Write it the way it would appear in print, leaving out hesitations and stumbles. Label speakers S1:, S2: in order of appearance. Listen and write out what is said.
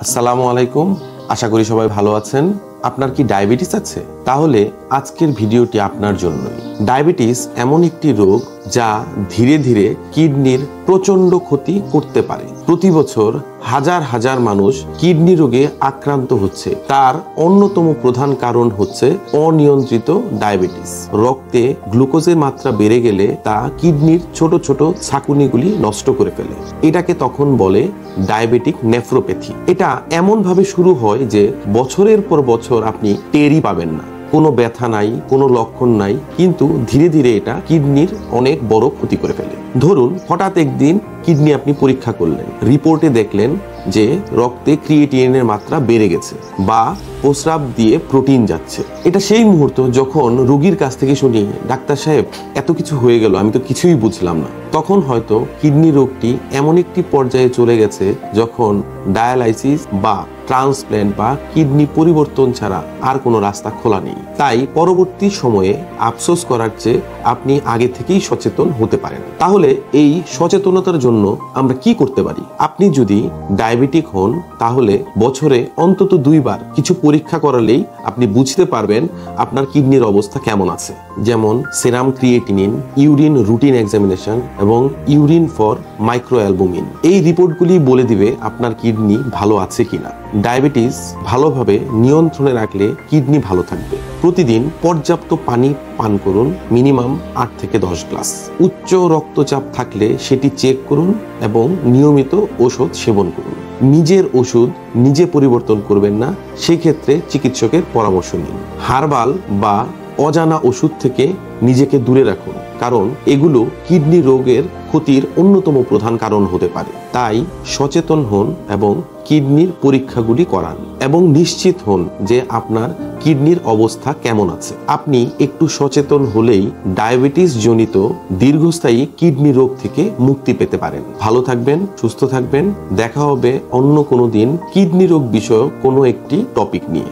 S1: আসসালামু আলাইকুম। আশা করি সবাই ভালো আছেন। আপনার কি ডায়াবেটিস আছে? তাহলে আজকের ভিডিওটি আপনার জন্যই। ডায়াবেটিস এমন একটি রোগ যা ধীরে ধীরে কিডনির প্রচন্ড ক্ষতি করতে পারে। প্রতি বছর হাজার হাজার মানুষ কিডনি রোগে আক্রান্ত হচ্ছে। তার অন্যতম প্রধান কারণ হচ্ছে অনিয়ন্ত্রিত ডায়াবেটিস। রক্তে গ্লুকোজের মাত্রা বেড়ে গেলে তা কিডনির ছোট ছোট ছাঁকুনিগুলি নষ্ট করে ফেলে। এটাকে তখন বলে ডায়াবেটিক নেফ্রোপ্যাথি। এটা এমন ভাবে শুরু হয় যে বছরের পর বছর আপনি টেরই পাবেন না। কোনো ব্যথা নাই, কোনো লক্ষণ নাই, কিন্তু ধীরে ধীরে এটা কিডনির অনেক বড় ক্ষতি করে ফেলে। ধরুন হঠাৎ একদিন কিডনি আপনি পরীক্ষা করলেন, রিপোর্টে দেখলেন যে রক্তে ক্রিয়েটিনিনের মাত্রা বেড়ে গেছে বা প্রস্রাব দিয়ে প্রোটিন যাচ্ছে। এটা সেই মুহূর্ত যখন রোগীর কাছ থেকে শুনি, ডাক্তার সাহেব এত কিছু হয়ে গেল, আমি তো কিছুই বুঝলাম না। তখন হয়তো কিডনি রোগটি এমন একটি পর্যায়ে চলে গেছে যখন ডায়ালাইসিস বা ট্রান্সপ্ল্যান্ট বা কিডনি পরিবর্তন ছাড়া আর কোনো রাস্তা খোলা নেই। তাই পরবর্তী সময়ে আফসোস করার চেয়ে আপনি আগে থেকেই সচেতন হতে পারেন। তাহলে এই সচেতনতার জন্য আমরা কি করতে পারি? আপনি যদি ডায়াবেটিক হন তাহলে বছরে অন্তত 2 বার কিছু পরীক্ষা করালেই আপনি বুঝতে পারবেন আপনার কিডনির অবস্থা কেমন আছে। যেমন সেরাম ক্রিয়েটিনিন, ইউরিন রুটিন এক্সামিনেশন এবং ইউরিন ফর মাইক্রোঅ্যালবুমিন। এই রিপোর্টগুলি বলে দিবে আপনার কিডনি ভালো আছে কিনা। ডায়াবেটিস ভালোভাবে নিয়ন্ত্রণে রাখলে কিডনি ভালো থাকবে। প্রতিদিন পর্যাপ্ত পানি পান করুন, মিনিমাম 8 থেকে 10 গ্লাস। উচ্চ রক্তচাপ থাকলে সেটি চেক করুন এবং নিয়মিত ওষুধ সেবন করুন। নিজের ওষুধ নিজে পরিবর্তন করবেন না, সেক্ষেত্রে চিকিৎসকের পরামর্শ নিন। হার্বাল বা অজানা ওষুধ থেকে নিজেকে দূরে রাখুন, কারণ এগুলো কিডনি রোগের ক্ষতির অন্যতম প্রধান কারণ হতে পারে। তাই সচেতন হন এবং কিডনির পরীক্ষাগুলি করান এবং নিশ্চিত হন যে আপনার কিডনির অবস্থা কেমন আছে। আপনি একটু সচেতন হলেই ডায়াবেটিস জনিত দীর্ঘস্থায়ী কিডনি রোগ থেকে মুক্তি পেতে পারেন। ভালো থাকবেন, সুস্থ থাকবেন। দেখা হবে অন্য কোনো দিন কিডনি রোগ বিষয়ক কোনো একটি টপিক নিয়ে।